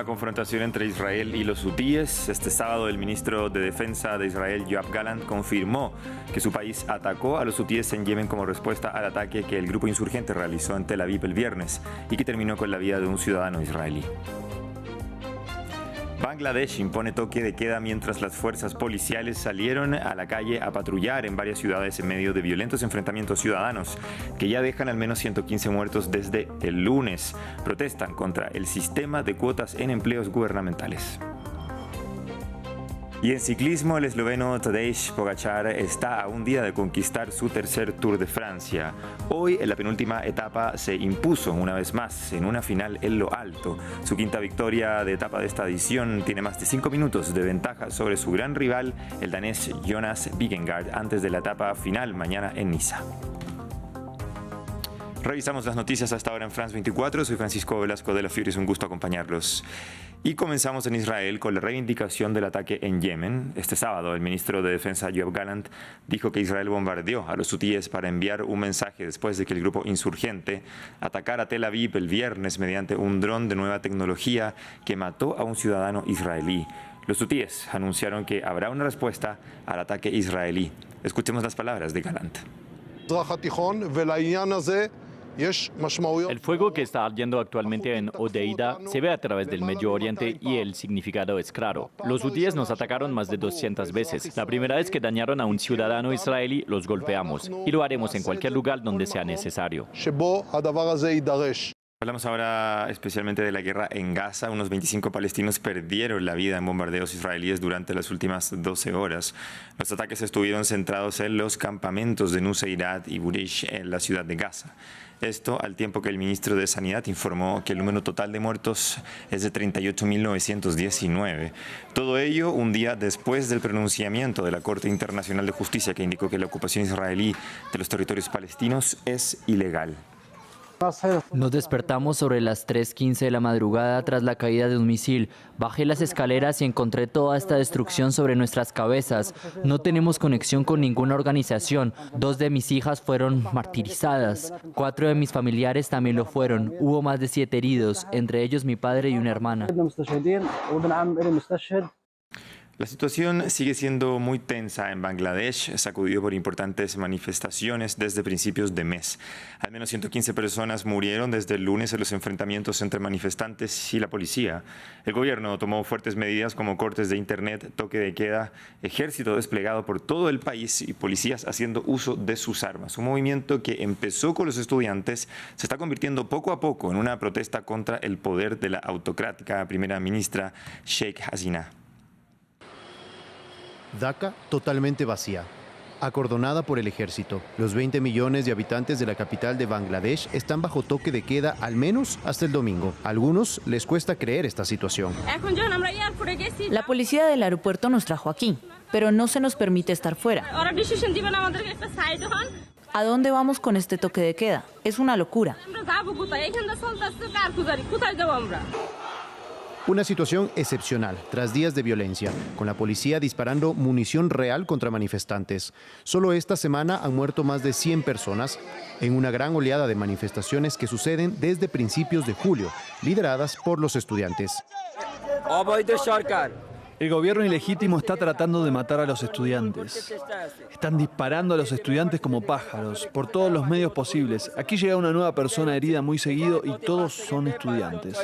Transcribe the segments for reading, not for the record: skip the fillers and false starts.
nueva confrontación entre Israel y los hutíes. Este sábado el ministro de Defensa de Israel, Yoav Gallant, confirmó que su país atacó a los hutíes en Yemen como respuesta al ataque que el grupo insurgente realizó en Tel Aviv el viernes y que terminó con la vida de un ciudadano israelí. Bangladesh impone toque de queda mientras las fuerzas policiales salieron a la calle a patrullar en varias ciudades en medio de violentos enfrentamientos ciudadanos que ya dejan al menos 115 muertos desde el lunes. Protestan contra el sistema de cuotas en empleos gubernamentales. Y en ciclismo, el esloveno Tadej Pogačar está a un día de conquistar su tercer Tour de Francia. Hoy, en la penúltima etapa, se impuso una vez más en una final en lo alto. Su quinta victoria de etapa de esta edición tiene más de 5 minutos de ventaja sobre su gran rival, el danés Jonas Vingegaard, antes de la etapa final mañana en Niza. Revisamos las noticias hasta ahora en France 24. Soy Francisco Velasco de la Fiore, es un gusto acompañarlos. Y comenzamos en Israel con la reivindicación del ataque en Yemen. Este sábado, el ministro de Defensa, Yoav Gallant, dijo que Israel bombardeó a los hutíes para enviar un mensaje después de que el grupo insurgente atacara Tel Aviv el viernes mediante un dron de nueva tecnología que mató a un ciudadano israelí. Los hutíes anunciaron que habrá una respuesta al ataque israelí. Escuchemos las palabras de Gallant. El fuego que está ardiendo actualmente en Hodeida se ve a través del Medio Oriente y el significado es claro. Los hutíes nos atacaron más de 200 veces. La primera vez que dañaron a un ciudadano israelí, los golpeamos. Y lo haremos en cualquier lugar donde sea necesario. Hablamos ahora especialmente de la guerra en Gaza. Unos 25 palestinos perdieron la vida en bombardeos israelíes durante las últimas 12 horas. Los ataques estuvieron centrados en los campamentos de Nuseirat y Burish en la ciudad de Gaza. Esto al tiempo que el ministro de Sanidad informó que el número total de muertos es de 38.919. Todo ello un día después del pronunciamiento de la Corte Internacional de Justicia que indicó que la ocupación israelí de los territorios palestinos es ilegal. Nos despertamos sobre las 3:15 de la madrugada tras la caída de un misil. Bajé las escaleras y encontré toda esta destrucción sobre nuestras cabezas. No tenemos conexión con ninguna organización. 2 de mis hijas fueron martirizadas. 4 de mis familiares también lo fueron. Hubo más de 7 heridos, entre ellos mi padre y una hermana. La situación sigue siendo muy tensa en Bangladesh, sacudido por importantes manifestaciones desde principios de mes. Al menos 115 personas murieron desde el lunes en los enfrentamientos entre manifestantes y la policía. El gobierno tomó fuertes medidas como cortes de internet, toque de queda, ejército desplegado por todo el país y policías haciendo uso de sus armas. Un movimiento que empezó con los estudiantes se está convirtiendo poco a poco en una protesta contra el poder de la autocrática primera ministra Sheikh Hasina. Dhaka totalmente vacía, acordonada por el ejército. Los 20 millones de habitantes de la capital de Bangladesh están bajo toque de queda al menos hasta el domingo. A algunos les cuesta creer esta situación. La policía del aeropuerto nos trajo aquí, pero no se nos permite estar fuera. ¿A dónde vamos con este toque de queda? Es una locura. Una situación excepcional, tras días de violencia, con la policía disparando munición real contra manifestantes. Solo esta semana han muerto más de 100 personas en una gran oleada de manifestaciones que suceden desde principios de julio, lideradas por los estudiantes. El gobierno ilegítimo está tratando de matar a los estudiantes. Están disparando a los estudiantes como pájaros, por todos los medios posibles. Aquí llega una nueva persona herida muy seguido y todos son estudiantes.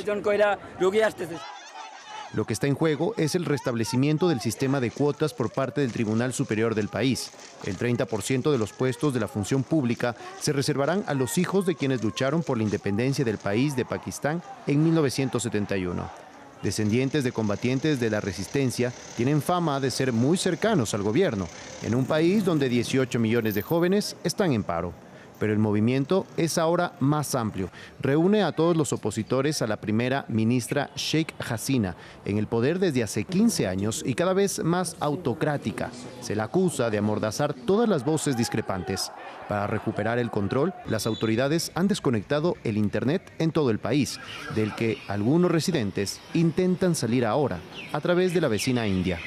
Lo que está en juego es el restablecimiento del sistema de cuotas por parte del Tribunal Superior del país. El 30% de los puestos de la función pública se reservarán a los hijos de quienes lucharon por la independencia del país de Pakistán en 1971. Descendientes de combatientes de la resistencia tienen fama de ser muy cercanos al gobierno, en un país donde 18 millones de jóvenes están en paro. Pero el movimiento es ahora más amplio. Reúne a todos los opositores a la primera ministra Sheikh Hasina, en el poder desde hace 15 años y cada vez más autocrática. Se la acusa de amordazar todas las voces discrepantes. Para recuperar el control, las autoridades han desconectado el Internet en todo el país, del que algunos residentes intentan salir ahora a través de la vecina India.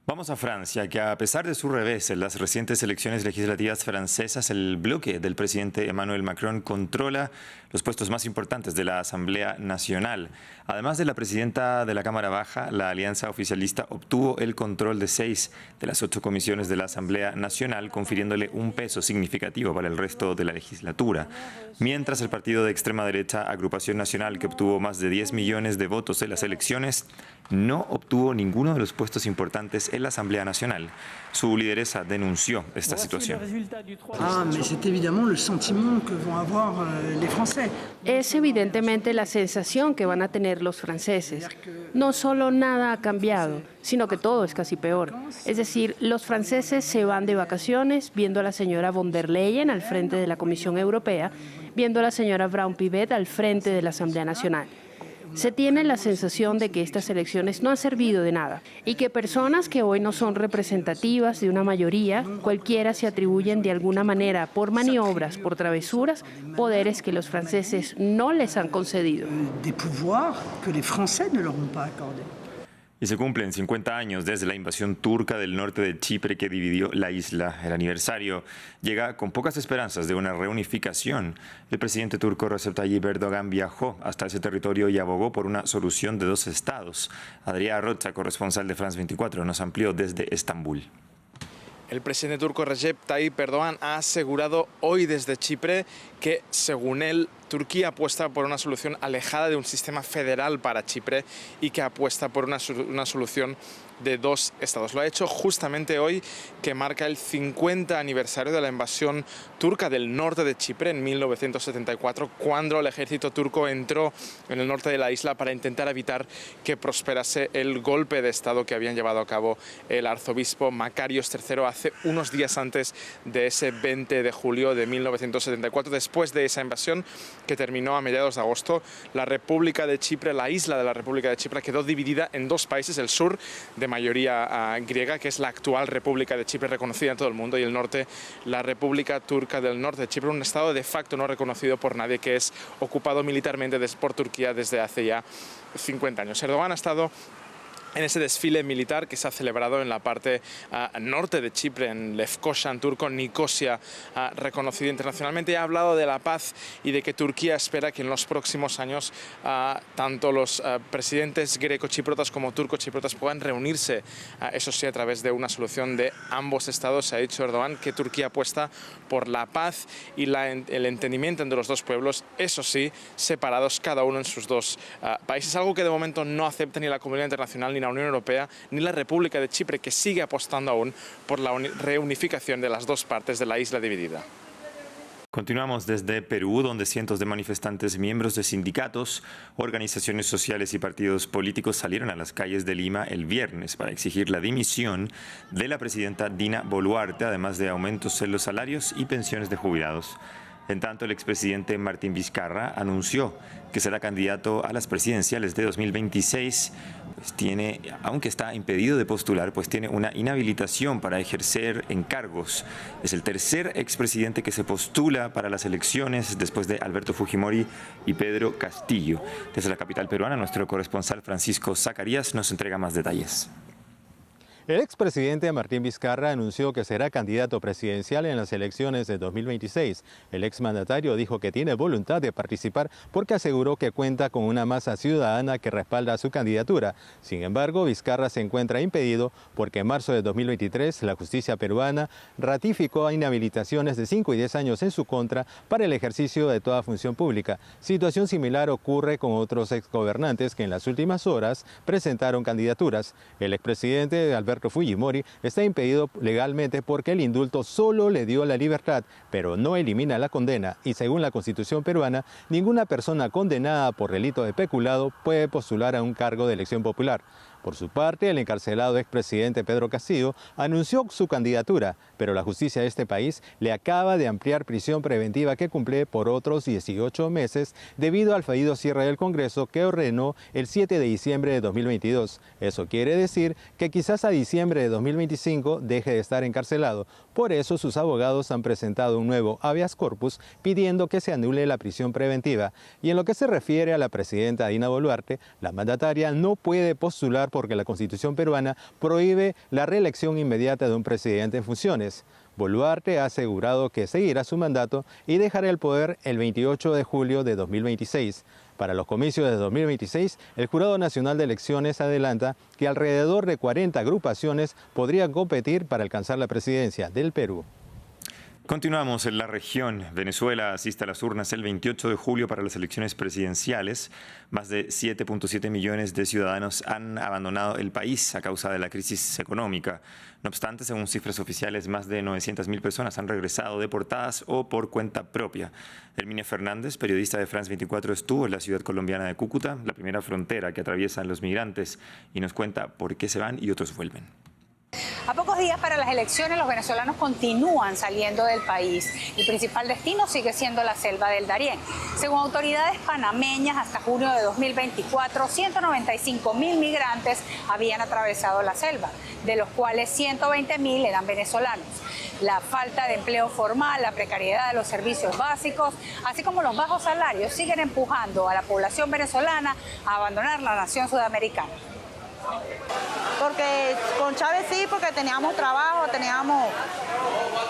Vamos a Francia, que a pesar de su revés en las recientes elecciones legislativas francesas, el bloque del presidente Emmanuel Macron controla los puestos más importantes de la Asamblea Nacional. Además de la presidenta de la Cámara Baja, la alianza oficialista obtuvo el control de 6 de las 8 comisiones de la Asamblea Nacional, confiriéndole un peso significativo para el resto de la legislatura. Mientras el partido de extrema derecha Agrupación Nacional, que obtuvo más de 10 millones de votos en las elecciones, no obtuvo ninguno de los puestos importantes en la Asamblea Nacional. Su lideresa denunció esta situación. Es evidentemente la sensación que van a tener los franceses. No solo nada ha cambiado, sino que todo es casi peor. Es decir, los franceses se van de vacaciones viendo a la señora von der Leyen al frente de la Comisión Europea, viendo a la señora Braun-Pivet al frente de la Asamblea Nacional. Se tiene la sensación de que estas elecciones no han servido de nada y que personas que hoy no son representativas de una mayoría, cualquiera se atribuyen de alguna manera por maniobras, por travesuras, poderes que los franceses no les han concedido. Y se cumplen 50 años desde la invasión turca del norte de Chipre que dividió la isla. El aniversario llega con pocas esperanzas de una reunificación. El presidente turco Recep Tayyip Erdogan viajó hasta ese territorio y abogó por una solución de 2 estados. Adrià Rocha, corresponsal de France 24, nos amplió desde Estambul. El presidente turco Recep Tayyip Erdogan ha asegurado hoy desde Chipre que, según él, Turquía apuesta por una solución alejada de un sistema federal para Chipre y que apuesta por una solución de 2 estados. Lo ha hecho justamente hoy, que marca el 50 aniversario de la invasión turca del norte de Chipre en 1974, cuando el ejército turco entró en el norte de la isla para intentar evitar que prosperase el golpe de estado que habían llevado a cabo el arzobispo Makarios III hace unos días antes de ese 20 de julio de 1974. Después de esa invasión, que terminó a mediados de agosto, la República de Chipre, la isla de la República de Chipre, quedó dividida en 2 países, el sur de mayoría griega, que es la actual República de Chipre, reconocida en todo el mundo, y el norte, la República Turca del Norte de Chipre, un estado de facto no reconocido por nadie, que es ocupado militarmente por Turquía desde hace ya 50 años. Erdogan ha estado en ese desfile militar que se ha celebrado en la parte norte de Chipre, en Lefkoşa, en turco, Nicosia, reconocido internacionalmente, y ha hablado de la paz y de que Turquía espera que en los próximos años tanto los presidentes greco-chipriotas como turco-chipriotas puedan reunirse, eso sí, a través de una solución de ambos estados. Se ha dicho Erdogan que Turquía apuesta por la paz y el entendimiento entre los 2 pueblos, eso sí, separados cada uno en sus 2 países, algo que de momento no acepta ni la comunidad internacional, ni la Unión Europea, ni la República de Chipre, que sigue apostando aún por la reunificación de las 2 partes de la isla dividida. Continuamos desde Perú, donde cientos de manifestantes, miembros de sindicatos, organizaciones sociales y partidos políticos salieron a las calles de Lima el viernes para exigir la dimisión de la presidenta Dina Boluarte, además de aumentos en los salarios y pensiones de jubilados. En tanto, el expresidente Martín Vizcarra anunció que será candidato a las presidenciales de 2026, aunque está impedido de postular, pues tiene una inhabilitación para ejercer encargos. Es el tercer expresidente que se postula para las elecciones después de Alberto Fujimori y Pedro Castillo. Desde la capital peruana, nuestro corresponsal Francisco Zacarías nos entrega más detalles. El expresidente Martín Vizcarra anunció que será candidato presidencial en las elecciones de 2026. El exmandatario dijo que tiene voluntad de participar porque aseguró que cuenta con una masa ciudadana que respalda su candidatura. Sin embargo, Vizcarra se encuentra impedido porque en marzo de 2023 la justicia peruana ratificó inhabilitaciones de 5 y 10 años en su contra para el ejercicio de toda función pública. Situación similar ocurre con otros exgobernantes que en las últimas horas presentaron candidaturas. El expresidente Alberto Fujimori está impedido legalmente porque el indulto solo le dio la libertad, pero no elimina la condena, y según la Constitución peruana, ninguna persona condenada por delito de peculado puede postular a un cargo de elección popular. Por su parte, el encarcelado expresidente Pedro Castillo anunció su candidatura, pero la justicia de este país le acaba de ampliar prisión preventiva que cumple por otros 18 meses debido al fallido cierre del Congreso que ordenó el 7 de diciembre de 2022. Eso quiere decir que quizás a diciembre de 2025 deje de estar encarcelado. Por eso sus abogados han presentado un nuevo habeas corpus pidiendo que se anule la prisión preventiva. Y en lo que se refiere a la presidenta Dina Boluarte, la mandataria no puede postular porque la Constitución peruana prohíbe la reelección inmediata de un presidente en funciones. Boluarte ha asegurado que seguirá su mandato y dejará el poder el 28 de julio de 2026. Para los comicios de 2026, el Jurado Nacional de Elecciones adelanta que alrededor de 40 agrupaciones podrían competir para alcanzar la presidencia del Perú. Continuamos en la región. Venezuela asiste a las urnas el 28 de julio para las elecciones presidenciales. Más de 7.7 millones de ciudadanos han abandonado el país a causa de la crisis económica. No obstante, según cifras oficiales, más de 900.000 personas han regresado deportadas o por cuenta propia. Herminia Fernández, periodista de France 24, estuvo en la ciudad colombiana de Cúcuta, la primera frontera que atraviesan los migrantes, y nos cuenta por qué se van y otros vuelven. A pocos días para las elecciones, los venezolanos continúan saliendo del país. El principal destino sigue siendo la selva del Darién. Según autoridades panameñas, hasta junio de 2024, 195.000 migrantes habían atravesado la selva, de los cuales 120.000 eran venezolanos. La falta de empleo formal, la precariedad de los servicios básicos, así como los bajos salarios, siguen empujando a la población venezolana a abandonar la nación sudamericana. Porque con Chávez sí, porque teníamos trabajo,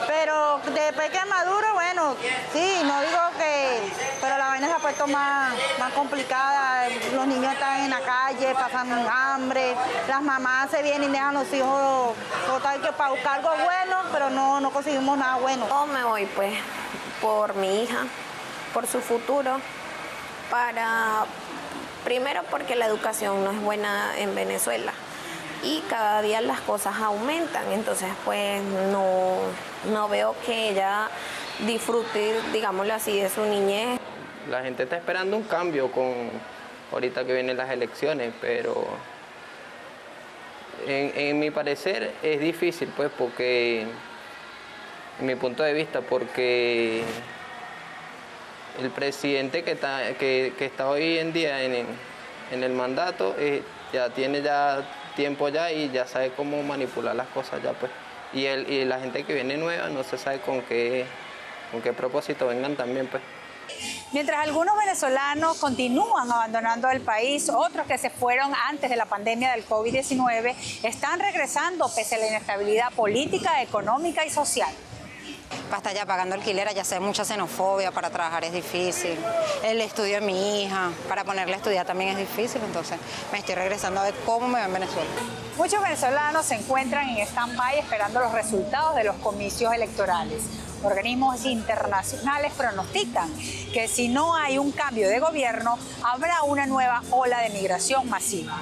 pero después que Maduro, bueno, sí, no digo que, pero la vaina se ha puesto más complicada, los niños están en la calle, pasan hambre, las mamás se vienen y dejan los hijos, total que para buscar algo bueno, pero no conseguimos nada bueno. Yo me voy pues por mi hija, por su futuro, primero porque la educación no es buena en Venezuela y cada día las cosas aumentan, entonces pues no veo que ella disfrute, digámoslo así, de su niñez. La gente está esperando un cambio ahorita que vienen las elecciones, pero en mi parecer es difícil, pues, porque, en mi punto de vista, porque el presidente que está hoy en día en el mandato ya tiene tiempo ya y ya sabe cómo manipular las cosas ya, pues. Y la gente que viene nueva no se sabe con qué propósito vengan también, pues. Mientras algunos venezolanos continúan abandonando el país, otros que se fueron antes de la pandemia del COVID-19 están regresando pese a la inestabilidad política, económica y social. Basta ya pagando alquiler, ya sé, mucha xenofobia, para trabajar es difícil. El estudio de mi hija, para ponerla a estudiar también es difícil, entonces me estoy regresando a ver cómo me va en Venezuela. Muchos venezolanos se encuentran en stand-by esperando los resultados de los comicios electorales. Organismos internacionales pronostican que si no hay un cambio de gobierno, habrá una nueva ola de migración masiva.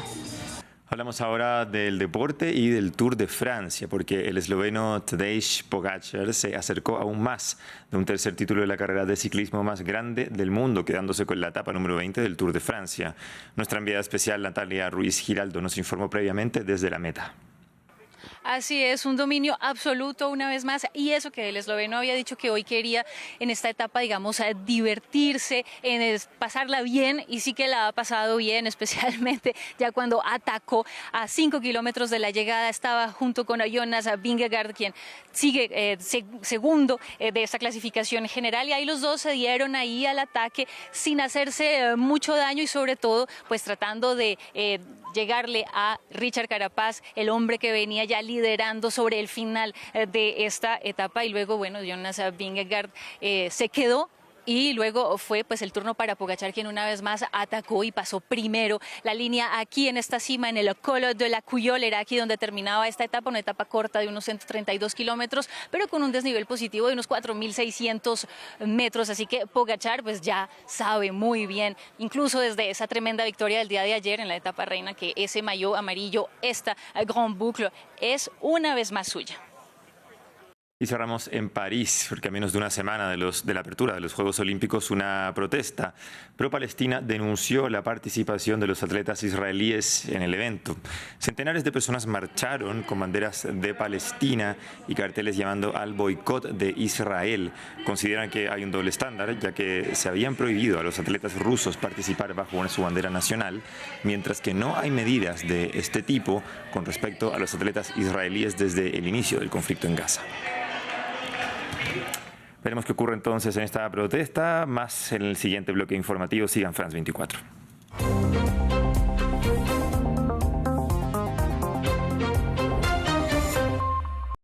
Hablamos ahora del deporte y del Tour de Francia, porque el esloveno Tadej Pogačar se acercó aún más de un tercer título de la carrera de ciclismo más grande del mundo, quedándose con la etapa número 20 del Tour de Francia. Nuestra enviada especial Natalia Ruiz Giraldo nos informó previamente desde la meta. Así es, un dominio absoluto una vez más, y eso que el esloveno había dicho que hoy quería en esta etapa, digamos, divertirse, pasarla bien, y sí que la ha pasado bien, especialmente ya cuando atacó a 5 kilómetros de la llegada, estaba junto con Jonas Vingegaard, quien sigue segundo de esta clasificación general, y ahí los dos se dieron ahí al ataque sin hacerse mucho daño y sobre todo pues tratando de llegarle a Richard Carapaz, el hombre que venía ya liderando sobre el final de esta etapa, y luego, bueno, Jonas Vingegaard se quedó. Y luego fue pues el turno para Pogačar, quien una vez más atacó y pasó primero la línea aquí en esta cima, en el Col de la Cuyol. Era aquí donde terminaba esta etapa, una etapa corta de unos 132 kilómetros, pero con un desnivel positivo de unos 4.600 metros. Así que Pogačar pues ya sabe muy bien, incluso desde esa tremenda victoria del día de ayer en la etapa reina, que ese maillot amarillo, esta Grand Boucle, es una vez más suya. Y cerramos en París, porque a menos de una semana de la apertura de los Juegos Olímpicos, una protesta pro-palestina denunció la participación de los atletas israelíes en el evento. Centenares de personas marcharon con banderas de Palestina y carteles llamando al boicot de Israel. Consideran que hay un doble estándar, ya que se habían prohibido a los atletas rusos participar bajo su bandera nacional, mientras que no hay medidas de este tipo con respecto a los atletas israelíes desde el inicio del conflicto en Gaza. Veremos qué ocurre entonces en esta protesta, más en el siguiente bloque informativo. Sigan France 24.